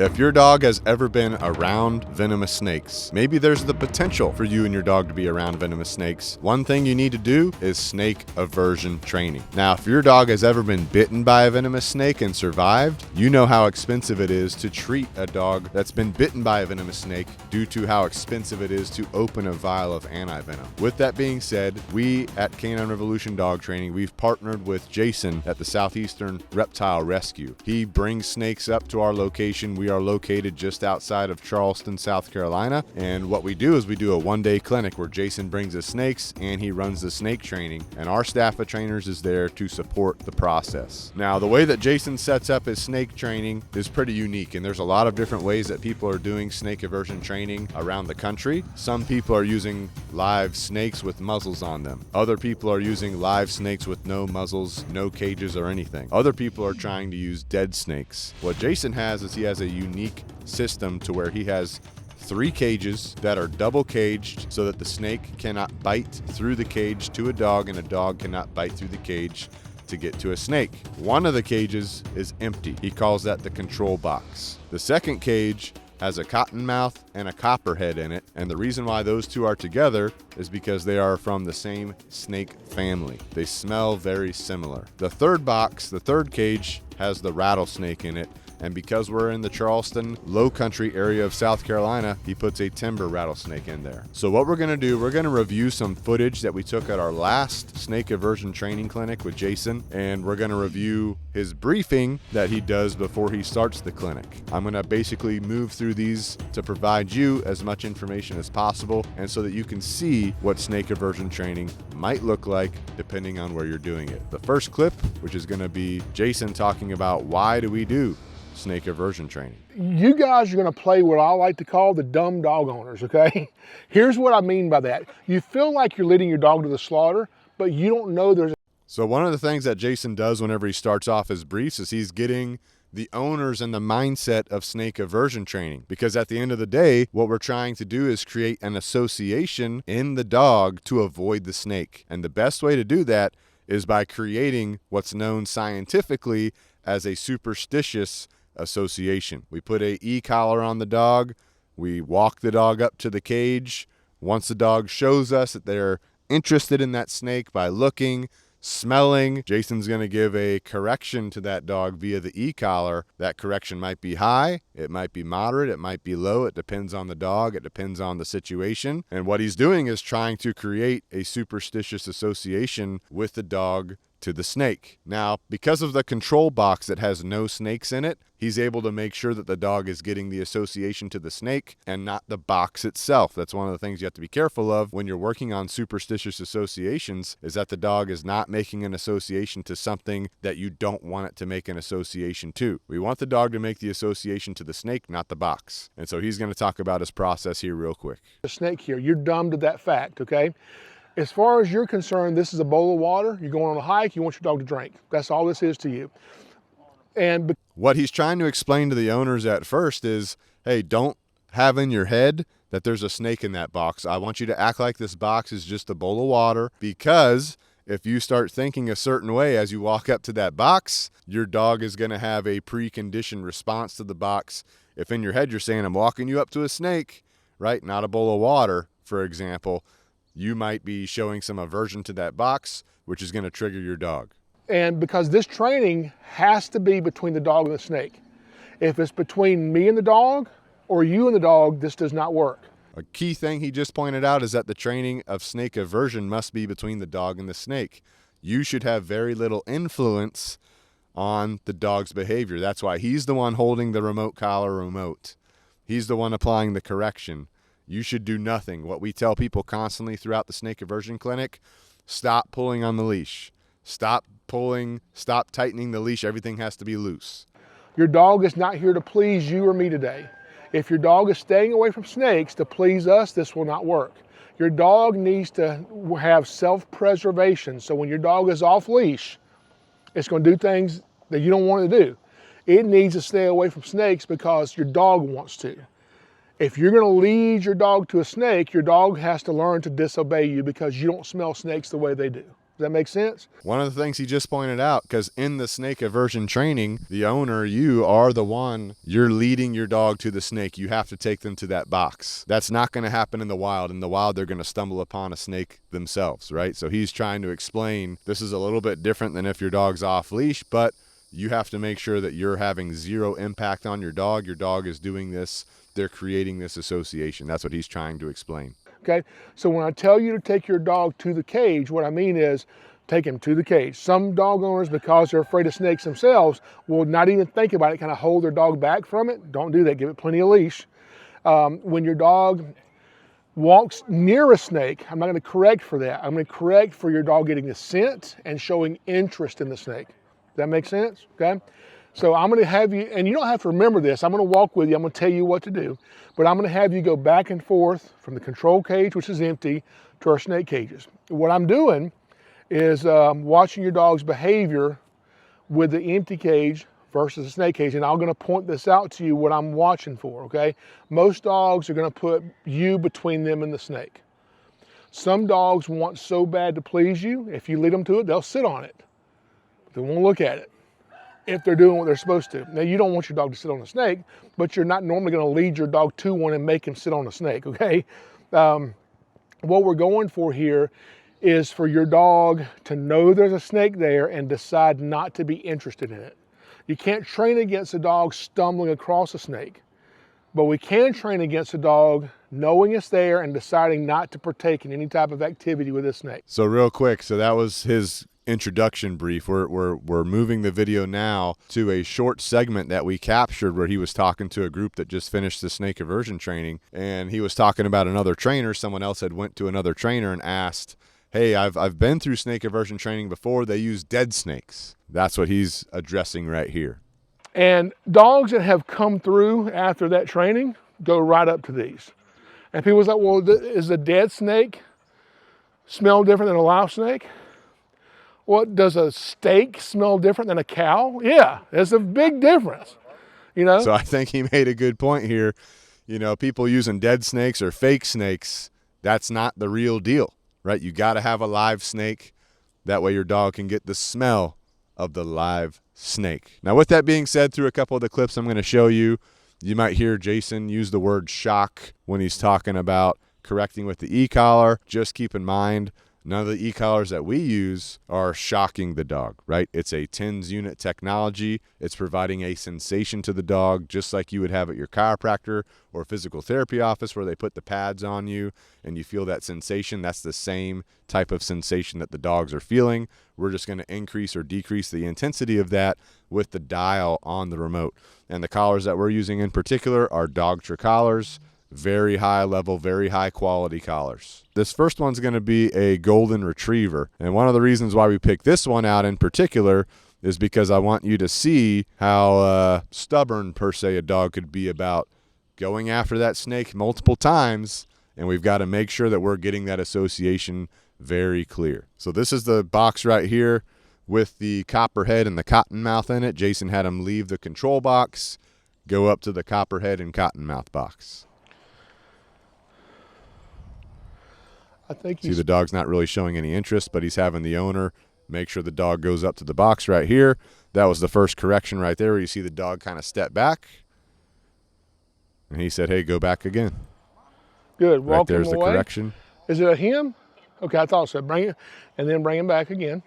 If your dog has ever been around venomous snakes, maybe there's the potential for you and your dog to be around venomous snakes, one thing you need to do is snake aversion training. Now, if your dog has ever been bitten by a venomous snake and survived, you know how expensive it is to treat a dog that's been bitten by a venomous snake due to how expensive it is to open a vial of anti-venom. With that being said, we at Canine Revolution Dog Training, we've partnered with Jason at the Southeastern Reptile Rescue. He brings snakes up to our location. We are located just outside of Charleston, South Carolina. And what we do is we do a one-day clinic where Jason brings us snakes and he runs the snake training. And our staff of trainers is there to support the process. Now, the way that Jason sets up his snake training is pretty unique. And there's a lot of different ways that people are doing snake aversion training around the country. Some people are using live snakes with muzzles on them. Other people are using live snakes with no muzzles, no cages or anything. Other people are trying to use dead snakes. What Jason has is he has a unique system to where he has 3 cages that are double caged so that the snake cannot bite through the cage to a dog and a dog cannot bite through the cage to get to a snake. One of the cages is empty. He calls that the control box. The second cage has a cottonmouth and a copperhead in it, and the reason why those two are together is because they are from the same snake family. They smell very similar. The third box, the third cage, has the rattlesnake in it, and because we're in the Charleston low country area of South Carolina, he puts a timber rattlesnake in there. So what we're gonna do, we're gonna review some footage that we took at our last snake aversion training clinic with Jason, and we're gonna review his briefing that he does before he starts the clinic. I'm gonna basically move through these to provide you as much information as possible and so that you can see what snake aversion training might look like depending on where you're doing it. The first clip, which is gonna be Jason talking about why do we do snake aversion training. You guys are going to play what I like to call the dumb dog owners, okay? Here's what I mean by that. You feel like you're leading your dog to the slaughter, but you don't know there's... So one of the things that Jason does whenever he starts off his briefs is he's getting the owners in the mindset of snake aversion training. Because at the end of the day, what we're trying to do is create an association in the dog to avoid the snake. And the best way to do that is by creating what's known scientifically as a superstitious association. We put a e-collar on the dog. We walk the dog up to the cage. Once the dog shows us that they're interested in that snake by looking, smelling, Jason's going to give a correction to that dog via the e-collar. That correction might be high, it might be moderate, it might be low. It depends on the dog, it depends on the situation. And what he's doing is trying to create a superstitious association with the dog to the snake. Now, because of the control box that has no snakes in it, he's able to make sure that the dog is getting the association to the snake and not the box itself. That's one of the things you have to be careful of when you're working on superstitious associations, is that the dog is not making an association to something that you don't want it to make an association to. We want the dog to make the association to the snake, not the box. And so he's going to talk about his process here real quick. The snake here, you're dumb to that fact, okay? As far as you're concerned, this is a bowl of water. You're going on a hike, you want your dog to drink. That's all this is to you. And what he's trying to explain to the owners at first is, hey, don't have in your head that there's a snake in that box. I want you to act like this box is just a bowl of water, because if you start thinking a certain way as you walk up to that box, your dog is going to have a preconditioned response to the box. If in your head you're saying, I'm walking you up to a snake, right, not a bowl of water, for example, you might be showing some aversion to that box, which is going to trigger your dog. And because this training has to be between the dog and the snake. If it's between me and the dog or you and the dog, this does not work. A key thing he just pointed out is that the training of snake aversion must be between the dog and the snake. You should have very little influence on the dog's behavior. That's why he's the one holding the remote collar remote. He's the one applying the correction. You should do nothing. What we tell people constantly throughout the snake aversion clinic, stop pulling on the leash. Stop pulling, stop tightening the leash. Everything has to be loose. Your dog is not here to please you or me today. If your dog is staying away from snakes to please us, this will not work. Your dog needs to have self-preservation. So when your dog is off leash, it's going to do things that you don't want it to do. It needs to stay away from snakes because your dog wants to. If you're going to lead your dog to a snake, your dog has to learn to disobey you because you don't smell snakes the way they do. Does that make sense? One of the things he just pointed out, because in the snake aversion training, the owner, you are the one, you're leading your dog to the snake. You have to take them to that box. That's not going to happen in the wild. In the wild, they're going to stumble upon a snake themselves, right? So he's trying to explain this is a little bit different than if your dog's off leash, but you have to make sure that you're having zero impact on your dog. Your dog is doing this. They're creating this association. That's what he's trying to explain. Okay, so when I tell you to take your dog to the cage, what I mean is take him to the cage. Some dog owners, because they're afraid of snakes themselves, will not even think about it, kind of hold their dog back from it. Don't do that, give it plenty of leash. When your dog walks near a snake, I'm not gonna correct for that. I'm gonna correct for your dog getting the scent and showing interest in the snake. Does that make sense, okay? So I'm gonna have you, and you don't have to remember this, I'm gonna walk with you, I'm gonna tell you what to do, but I'm gonna have you go back and forth from the control cage, which is empty, to our snake cages. What I'm doing is watching your dog's behavior with the empty cage versus the snake cage, and I'm gonna point this out to you, what I'm watching for, okay? Most dogs are gonna put you between them and the snake. Some dogs want so bad to please you, if you lead them to it, they'll sit on it. They won't look at it if they're doing what they're supposed to. Now, you don't want your dog to sit on a snake, but you're not normally gonna lead your dog to one and make him sit on a snake, okay? What we're going for here is for your dog to know there's a snake there and decide not to be interested in it. You can't train against a dog stumbling across a snake, but we can train against a dog knowing it's there and deciding not to partake in any type of activity with a snake. So real quick, so that was his introduction brief. We're moving the video now to a short segment that we captured where he was talking to a group that just finished the snake aversion training, and he was talking about another trainer. Someone else had went to another trainer and asked, hey, I've been through snake aversion training before. They use dead snakes. That's what he's addressing right here. And dogs that have come through after that training go right up to these. And people's like, well, is a dead snake smell different than a live snake? Well, does a steak smell different than a cow? Yeah, there's a big difference, you know? So I think he made a good point here. You know, people using dead snakes or fake snakes, that's not the real deal, right? You got to have a live snake. That way your dog can get the smell of the live snake. Now, with that being said, through a couple of the clips I'm going to show you, you might hear Jason use the word shock when he's talking about correcting with the e-collar. Just keep in mind, none of the e-collars that we use are shocking the dog, right? It's a TENS unit technology. It's providing a sensation to the dog, just like you would have at your chiropractor or physical therapy office where they put the pads on you and you feel that sensation. That's the same type of sensation that the dogs are feeling. We're just going to increase or decrease the intensity of that with the dial on the remote. And the collars that we're using in particular are Dogtra collars. Very high level, very high quality collars. This first one's going to be a golden retriever. And one of the reasons why we picked this one out in particular is because I want you to see how stubborn, per se, a dog could be about going after that snake multiple times. And we've got to make sure that we're getting that association very clear. So this is the box right here with the copperhead and the cottonmouth in it. Jason had him leave the control box, go up to the copperhead and cottonmouth box. I think See, the dog's not really showing any interest, but he's having the owner make sure the dog goes up to the box right here. That was the first correction right there, where you see the dog kind of step back. And he said, hey, go back again. Good. Right Walk there's him the away. correction. Is it a him? Okay, I thought so. Bring it, and then bring him back again.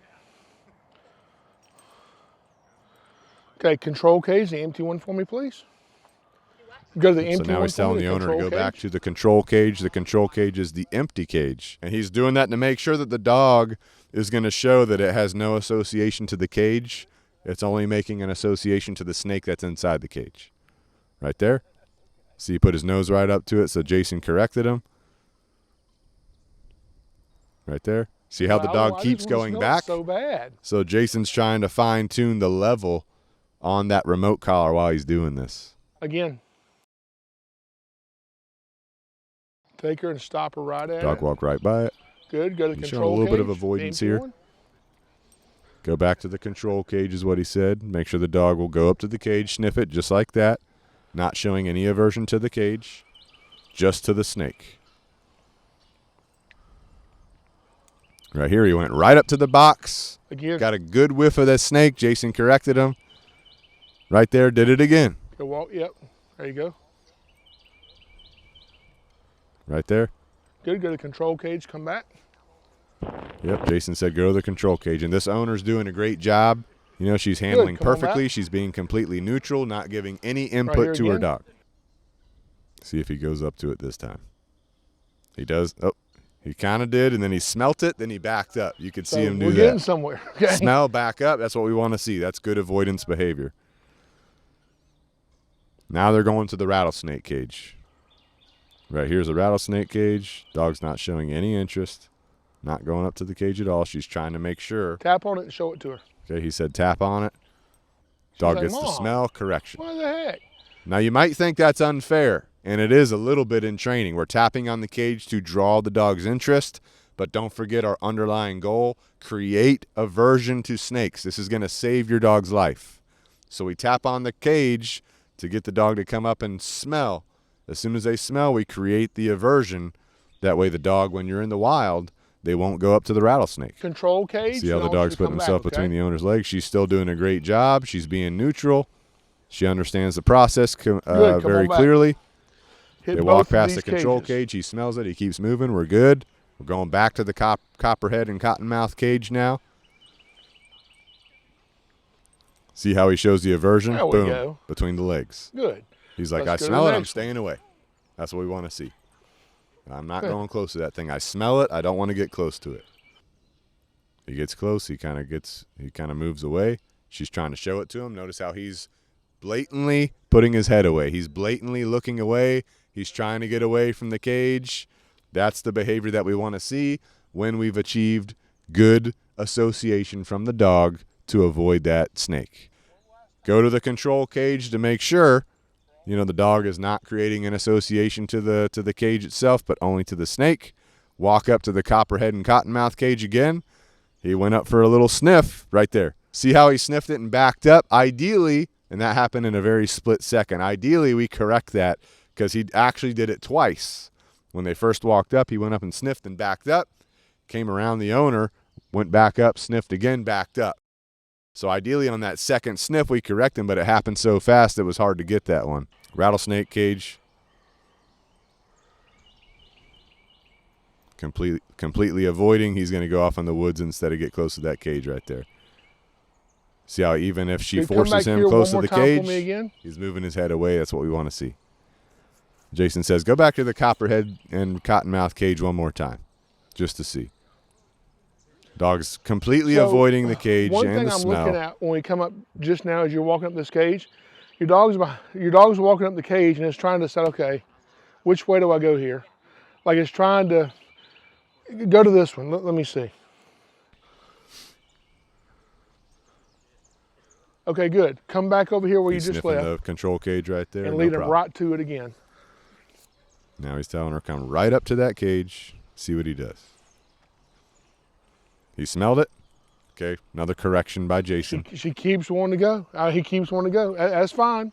Okay, control cage, the empty one for me, please. Go to the empty one. So now he's telling the owner to go back to the control cage. The control cage is the empty cage. And he's doing that to make sure that the dog is going to show that it has no association to the cage. It's only making an association to the snake that's inside the cage. Right there. See, he put his nose right up to it, so Jason corrected him. Right there. See how the dog keeps going back? So bad. So Jason's trying to fine-tune the level on that remote collar while he's doing this. Again. Take her and stop her right at it. Dog walk right by it. Good. Go to the He's control showing a little cage, bit of avoidance the empty here. one. Go back to the control cage is what he said. Make sure the dog will go up to the cage, sniff it just like that. Not showing any aversion to the cage, just to the snake. Right here, he went right up to the box. Again. Got a good whiff of that snake. Jason corrected him. Right there, did it again. Go walk, yep. There you go. Right there. Good, go to the control cage, come back. Yep, Jason said go to the control cage. And this owner's doing a great job. You know, she's handling perfectly. She's being completely neutral, not giving any input to her dog. See if he goes up to it this time. He does. Oh, he kind of did, and then he smelt it, then he backed up. You could see him do that. We're getting somewhere. Okay. Smell, back up. That's what we want to see. That's good avoidance behavior. Now they're going to the rattlesnake cage. Right here's the rattlesnake cage. Dog's not showing any interest. Not going up to the cage at all. She's trying to make sure. Tap on it and show it to her. Okay, he said tap on it. Dog gets the smell. Correction. What the heck? Now you might think that's unfair, and it is a little bit in training. We're tapping on the cage to draw the dog's interest, but don't forget our underlying goal, create aversion to snakes. This is going to save your dog's life. So we tap on the cage to get the dog to come up and smell. As soon as they smell, we create the aversion. That way the dog, when you're in the wild, they won't go up to the rattlesnake. Control cage. See how the dog's putting himself between the owner's legs. She's still doing a great job. She's being neutral. She understands the process very clearly. They walk past the control cage. He smells it. He keeps moving. We're good. We're going back to the copperhead and cottonmouth cage now. See how he shows the aversion? There we Boom. go. Between the legs. Good. He's like, I smell it. I'm staying away. That's what we want to see. I'm not going close to that thing. I smell it. I don't want to get close to it. He gets close. He kind of moves away. She's trying to show it to him. Notice how he's blatantly putting his head away. He's blatantly looking away. He's trying to get away from the cage. That's the behavior that we want to see when we've achieved good association from the dog to avoid that snake. Go to the control cage to make sure, you know, the dog is not creating an association to the cage itself, but only to the snake. Walk up to the copperhead and cottonmouth cage again. He went up for a little sniff right there. See how he sniffed it and backed up? Ideally, and that happened in a very split second, ideally we correct that because he actually did it twice. When they first walked up, he went up and sniffed and backed up, came around the owner, went back up, sniffed again, backed up. So ideally on that second sniff, we correct him, but it happened so fast it was hard to get that one. Rattlesnake cage. Completely avoiding. He's going to go off in the woods instead of get close to that cage right there. See how even if she forces him close to the cage, he's moving his head away. That's what we want to see. Jason says, go back to the copperhead and cottonmouth cage one more time, just to see. Dog's completely avoiding the cage and the smell. One thing I'm looking at when we come up just now as you're walking up this cage, your dog's walking up the cage and it's trying to say, okay, which way do I go here? Like it's trying to go to this one. Let me see. Okay, good. Come back over here where you just left. The control cage right there. And lead him right to it again. Now he's telling her come right up to that cage, see what he does. He smelled it. Okay, another correction by Jason. She keeps wanting to go. He keeps wanting to go. That's fine.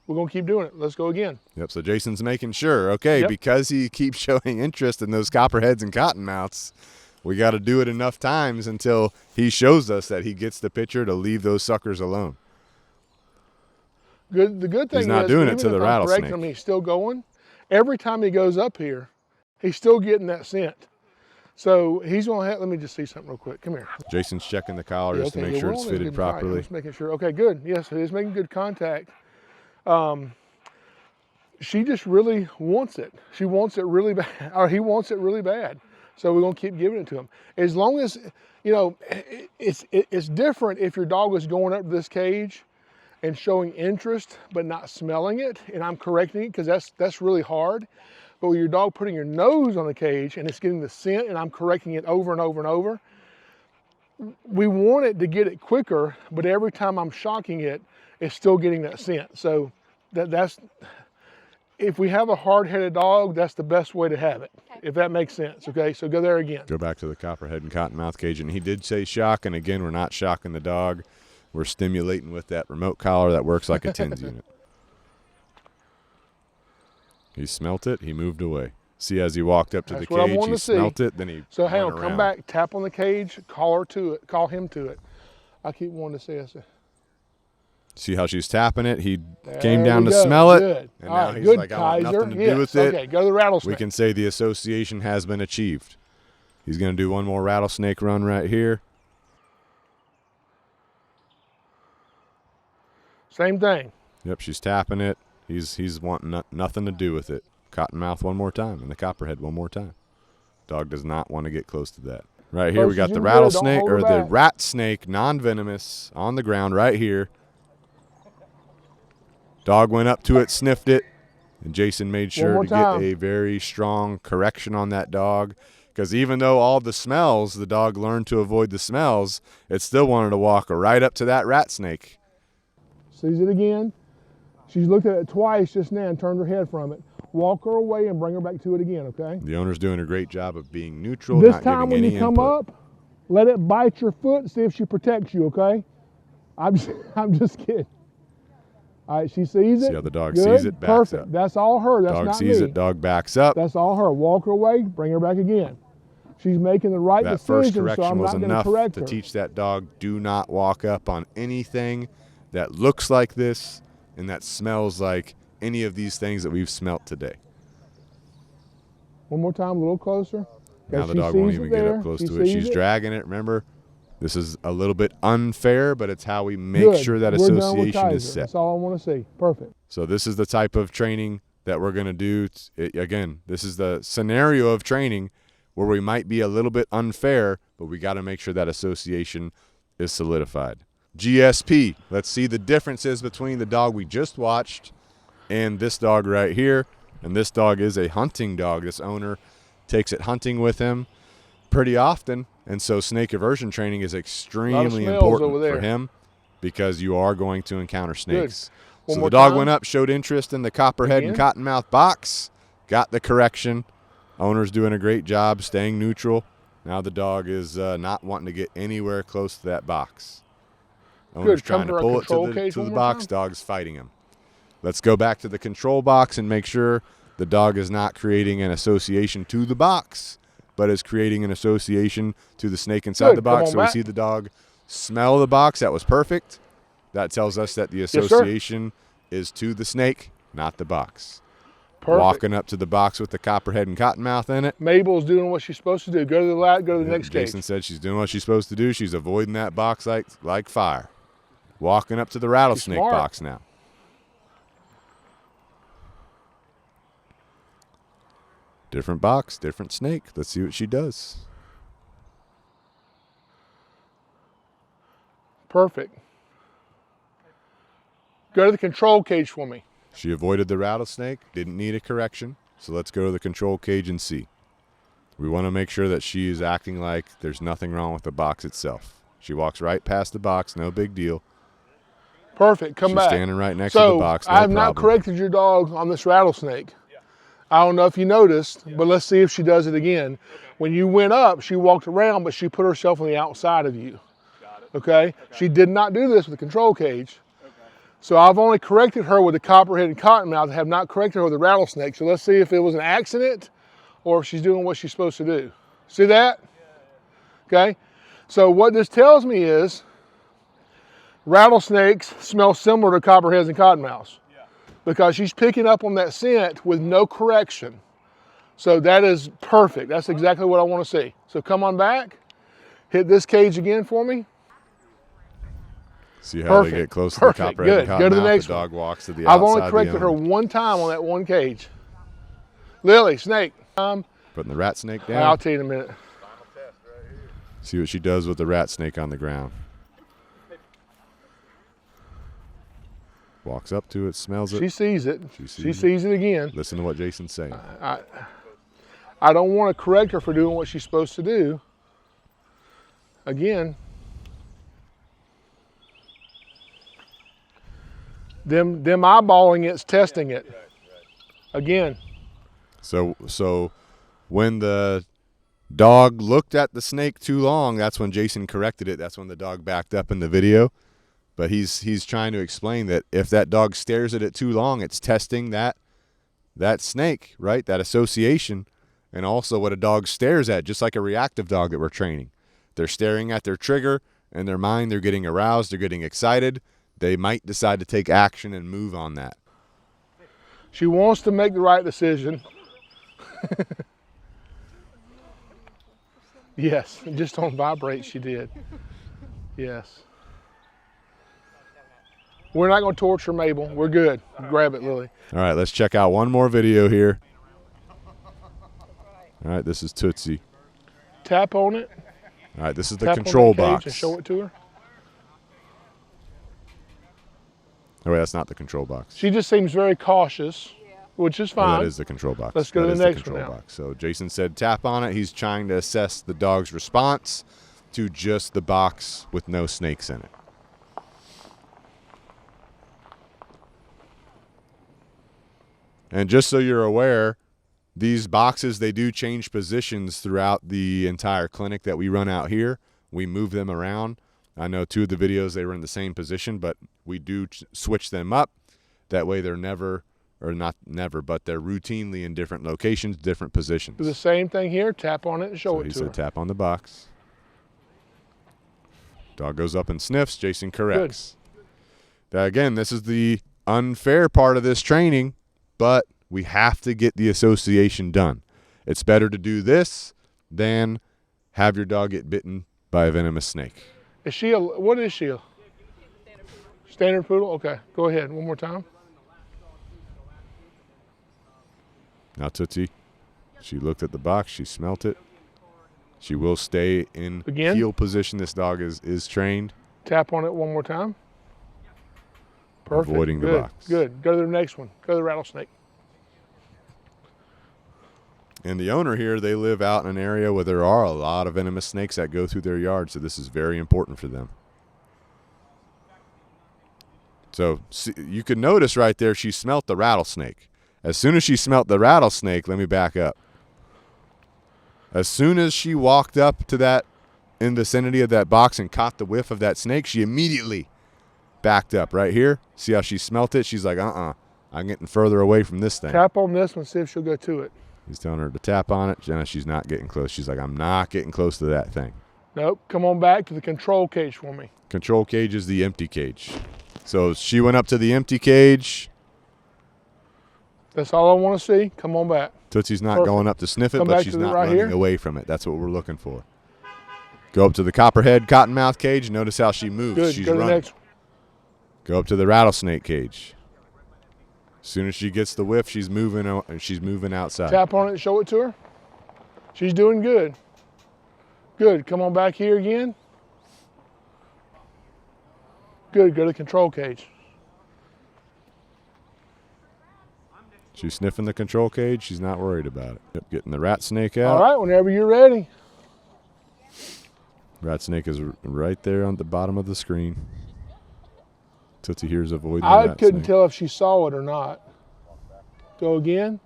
We're going to keep doing it. Let's go again. Yep, so Jason's making sure, okay, because he keeps showing interest in those copperheads and cottonmouths, we got to do it enough times until he shows us that he gets the picture to leave those suckers alone. The good thing is, he's not doing it to the rattlesnake. He's still going. Every time he goes up here, he's still getting that scent. So he's going to have, let me just see something real quick. Come here. Jason's checking the collar just to make sure it's fitted properly. Just making sure. Okay, good. Yes, he's making good contact. She just really wants it. She wants it really bad, or he wants it really bad. So we're going to keep giving it to him. As long as, you know, it's different if your dog is going up to this cage and showing interest but not smelling it, and I'm correcting it because that's really hard. But with your dog putting your nose on the cage and it's getting the scent and I'm correcting it over and over and over, we want it to get it quicker, but every time I'm shocking it, it's still getting that scent. So that's, if we have a hard-headed dog, that's the best way to have it, if that makes sense, okay? So go there again. Go back to the copperhead and cottonmouth cage, and he did say shock, and again, we're not shocking the dog. We're stimulating with that remote collar that works like a TENS unit. He smelt it. He moved away. See, as he walked up to the cage, he smelt it, then he So hang on, went come around. back, tap on the cage, call him to it. I keep wanting to say this. See how she's tapping it? He There came down we to go. smell it, Good. and All now right, he's good, like, I want Kaiser. nothing to do with it. Okay, go to the rattlesnake. We can say the association has been achieved. He's going to do one more rattlesnake run right here. Same thing. Yep, she's tapping it. He's wanting nothing to do with it. Cottonmouth one more time, and the copperhead one more time. Dog does not want to get close to that. Right here, we got the rattlesnake, or the rat snake, non-venomous, on the ground right here. Dog went up to it, sniffed it, and Jason made sure to get a very strong correction on that dog. Because even though all the smells, the dog learned to avoid the smells, it still wanted to walk right up to that rat snake. Sees it again. She's looked at it twice just now and turned her head from it. Walk her away and bring her back to it again, okay? The owner's doing a great job of being neutral, this not time giving when any you come input. up, let it bite your foot and see if she protects you, okay? I'm just kidding. All right, she sees it. See how the dog Good. sees it, backs Perfect. up. That's all her. That's Dog not sees me. it, dog backs up. That's all her. Walk her away, bring her back again. She's making the right That decision, first so correction I'm was not going to enough correct to her. teach that dog, do not walk up on anything that looks like this and that smells like any of these things that we've smelt today. One more time, a little closer. Now the dog won't even get up close to it. She's dragging it. Remember, this is a little bit unfair, but it's how we make sure that association is set. That's all I want to see. Perfect. So this is the type of training that we're going to do. Again, this is the scenario of training where we might be a little bit unfair, but we got to make sure that association is solidified. GSP. Let's see the differences between the dog we just watched and this dog right here. And this dog is a hunting dog. This owner takes it hunting with him pretty often. And so snake aversion training is extremely important for him because you are going to encounter snakes. So the dog went up, showed interest in the copperhead and cottonmouth box, got the correction. Owner's doing a great job staying neutral. Now the dog is not wanting to get anywhere close to that box. Owner's trying to pull it to the box. Dog's fighting him. Let's go back to the control box and make sure the dog is not creating an association to the box, but is creating an association to the snake inside the box. So we see the dog smell the box. That was perfect. That tells us that the association is to the snake, not the box. Perfect. Walking up to the box with the copperhead and cottonmouth in it. Mabel's doing what she's supposed to do. Go to the next cage. Jason said she's doing what she's supposed to do. She's avoiding that box like fire. Walking up to the rattlesnake box now. Different box, different snake. Let's see what she does. Perfect. Go to the control cage for me. She avoided the rattlesnake, didn't need a correction. So let's go to the control cage and see. We want to make sure that she is acting like there's nothing wrong with the box itself. She walks right past the box, no big deal. Perfect, come back. She's standing right next to the box, no I have not corrected your dog on this rattlesnake. I don't know if you noticed, but let's see if she does it again. When you went up, she walked around, but she put herself on the outside of you. Okay? She did not do this with the control cage. So I've only corrected her with the copperhead and cottonmouth. I have not corrected her with the rattlesnake. So let's see if it was an accident or if she's doing what she's supposed to do. See that? Okay? So what this tells me is rattlesnakes smell similar to copperheads and cottonmouths because she's picking up on that scent with no correction. So that is perfect. That's exactly what I want to see. So come on back. Hit this cage again for me. See how they get close to the copperhead and cottonmouth. Go to the next the dog walks to the outside. I've only corrected her one time on that one cage. Lily, snake. Putting the rat snake down. I'll tell you in a minute. See what she does with the rat snake on the ground. Walks up to it, smells it. She sees it. She sees it again. Listen to what Jason's saying. I don't want to correct her for doing what she's supposed to do. Again. Them eyeballing it's testing it. Again. So when the dog looked at the snake too long, that's when Jason corrected it. That's when the dog backed up in the video. But he's trying to explain that if that dog stares at it too long, it's testing that that snake, right? That association, and also what a dog stares at, just like a reactive dog that we're training. They're staring at their trigger, and their mind, they're getting aroused, they're getting excited. They might decide to take action and move on that. She wants to make the right decision. Yes, just on vibrate she did. Yes. We're not going to torture Mabel. We're good. Grab it, Lily. All right, let's check out one more video here. All right, this is Tootsie. Tap on it. All right, this is the Tap control on that cage box. and show it to her. Oh, wait, that's not the control box. She just seems very cautious, which is fine. Oh, that is the control box. Let's go to the next one now. Box. So Jason said tap on it. He's trying to assess the dog's response to just the box with no snakes in it. And just so you're aware, these boxes, they do change positions throughout the entire clinic that we run out here. We move them around. I know 2 of the videos, they were in the same position, but we do switch them up. That way they're never, or not never, but they're routinely in different locations, different positions. Do the same thing here. Tap on it and show it to her. He said tap on the box. Dog goes up and sniffs. Jason corrects. Now, again, this is the unfair part of this training, but we have to get the association done. It's better to do this than have your dog get bitten by a venomous snake. Is she a, what is she? A Standard Poodle? Okay, go ahead. One more time. Now Tootsie, she looked at the box. She smelt it. She will stay in heel position. This dog is trained. Tap on it one more time. Perfect. Avoiding the box. Good. Go to the next one. Go to the rattlesnake. And the owner here, they live out in an area where there are a lot of venomous snakes that go through their yard, so this is very important for them. So see, you can notice right there, she smelt the rattlesnake. As soon as she smelt the rattlesnake, let me back up. As soon as she walked up to that, in the vicinity of that box and caught the whiff of that snake, she immediately backed up right here. See how she smelt it? She's like, I'm getting further away from this thing. Tap on this one, see if she'll go to it. He's telling her to tap on it. Jenna, she's not getting close. She's like, I'm not getting close to that thing. Nope. Come on back to the control cage for me. Control cage is the empty cage. So she went up to the empty cage. That's all I want to see. Come on back. Tootsie's not going up to sniff it, but she's not right running away from it. That's what we're looking for. Go up to the copperhead cottonmouth cage. Notice how she moves. Good. She's Go to running. the next one. Go up to the rattlesnake cage. As soon as she gets the whiff, she's moving outside. Tap on it and show it to her. She's doing good. Good. Come on back here again. Good. Go to the control cage. She's sniffing the control cage. She's not worried about it. Yep, getting the rat snake out. All right, whenever you're ready. Rat snake is right there on the bottom of the screen. Tootsie here's avoiding I rat couldn't snake. tell if she saw it or not. Go again.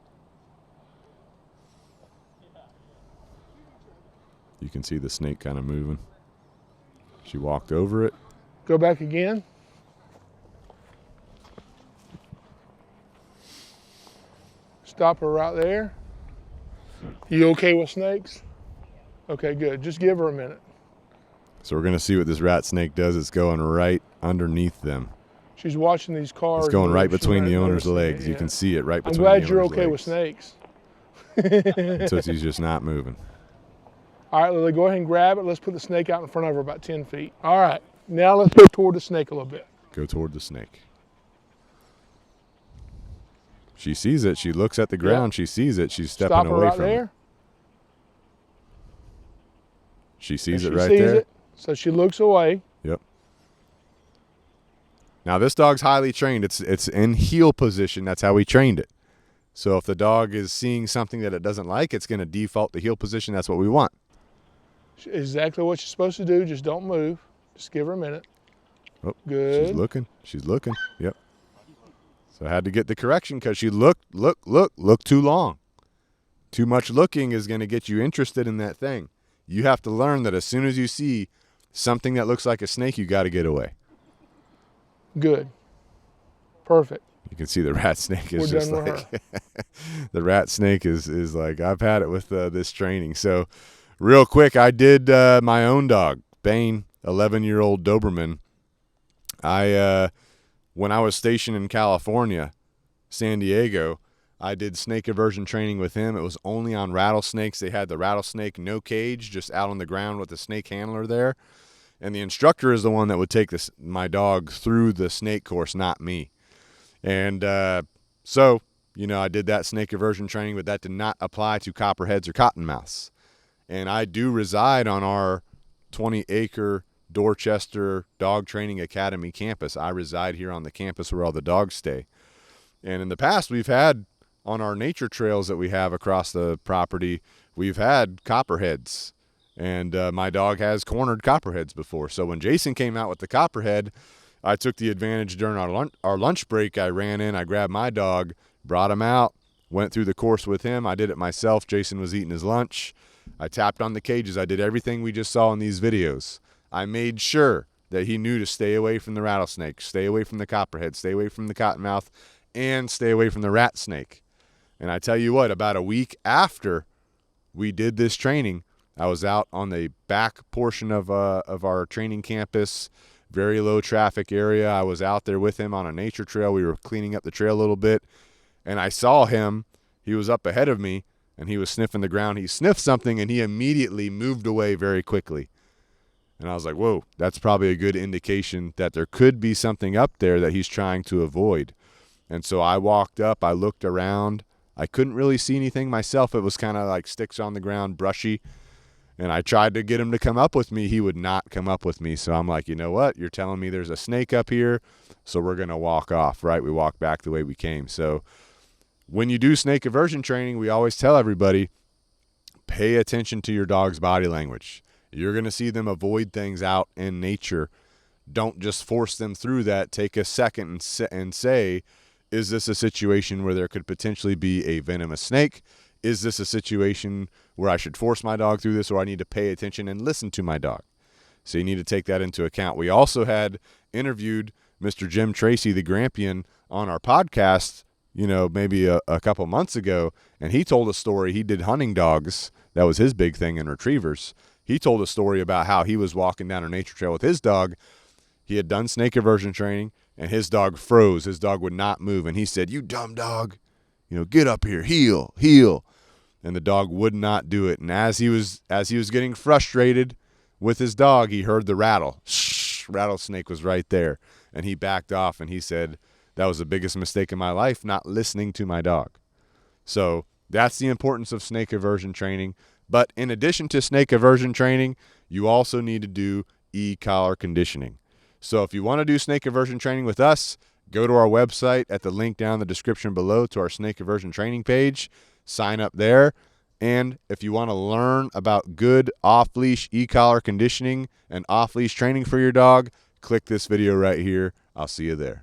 You can see the snake kind of moving. She walked over it. Go back again. Stop her right there. You okay with snakes? Okay, good. Just give her a minute. So we're going to see what this rat snake does. It's going right underneath them. She's watching these cars. It's going right between the owner's legs. You can see it right between the owner's legs. I'm glad you're okay with snakes. Tootsie's just not moving. All right, Lily, go ahead and grab it. Let's put the snake out in front of her about 10 feet. All right, now let's go toward the snake a little bit. Go toward the snake. She sees it. She looks at the ground. Yep. She sees it. She's stepping Stop her away right from there. it. She sees it she right sees there. It, so she looks away. Yep. Now this dog's highly trained. It's in heel position. That's how we trained it. So if the dog is seeing something that it doesn't like, it's going to default to heel position. That's what we want. Exactly what you're supposed to do. Just don't move. Just give her a minute. Oh, good. She's looking. She's looking. Yep. So I had to get the correction because she looked too long. Too much looking is going to get you interested in that thing. You have to learn that as soon as you see something that looks like a snake, you got to get away. Good. Perfect. You can see the rat snake is We're just done with like the rat snake is like, I've had it with this training. So real quick, I did my own dog, Bane, 11-year-old Doberman. When I was stationed in California, San Diego, I did snake aversion training with him. It was only on rattlesnakes. They had the rattlesnake no cage, just out on the ground with the snake handler there. And the instructor is the one that would take my dog through the snake course, not me. And so, I did that snake aversion training, but that did not apply to copperheads or cottonmouths. And I do reside on our 20-acre Dorchester Dog Training Academy campus. I reside here on the campus where all the dogs stay. And in the past, we've had, on our nature trails that we have across the property, we've had copperheads. And my dog has cornered copperheads before. So when Jason came out with the copperhead, I took the advantage during our lunch break. I ran in, I grabbed my dog, brought him out, went through the course with him. I did it myself. Jason was eating his lunch. I tapped on the cages. I did everything we just saw in these videos. I made sure that he knew to stay away from the rattlesnake, stay away from the copperhead, stay away from the cottonmouth, and stay away from the rat snake. And I tell you what, about a week after we did this training, I was out on the back portion of our training campus, very low traffic area. I was out there with him on a nature trail. We were cleaning up the trail a little bit, and I saw him. He was up ahead of me, and he was sniffing the ground. He sniffed something, and he immediately moved away very quickly. And I was like, whoa, that's probably a good indication that there could be something up there that he's trying to avoid. And so I walked up, I looked around. I couldn't really see anything myself. It was kind of like sticks on the ground, brushy. And I tried to get him to come up with me. He would not come up with me. So I'm like, you know what? You're telling me there's a snake up here, so we're going to walk off, right? We walk back the way we came. So when you do snake aversion training, we always tell everybody, pay attention to your dog's body language. You're going to see them avoid things out in nature. Don't just force them through that. Take a second and say, is this a situation where there could potentially be a venomous snake? Is this a situation where I should force my dog through this, or I need to pay attention and listen to my dog? So you need to take that into account. We also had interviewed Mr. Jim Tracy, the Grampian, on our podcast, maybe a couple months ago, and he told a story. He did hunting dogs. That was his big thing in retrievers. He told a story about how he was walking down a nature trail with his dog. He had done snake aversion training, and his dog froze. His dog would not move, and he said, "You dumb dog, get up here, heel." And the dog would not do it. And as he was getting frustrated with his dog, he heard the rattle. Shh, rattlesnake was right there. And he backed off, and he said, that was the biggest mistake in my life, not listening to my dog. So that's the importance of snake aversion training. But in addition to snake aversion training, you also need to do e-collar conditioning. So if you want to do snake aversion training with us, go to our website at the link down in the description below to our snake aversion training page. Sign up there. And if you want to learn about good off-leash e-collar conditioning and off-leash training for your dog, click this video right here. I'll see you there.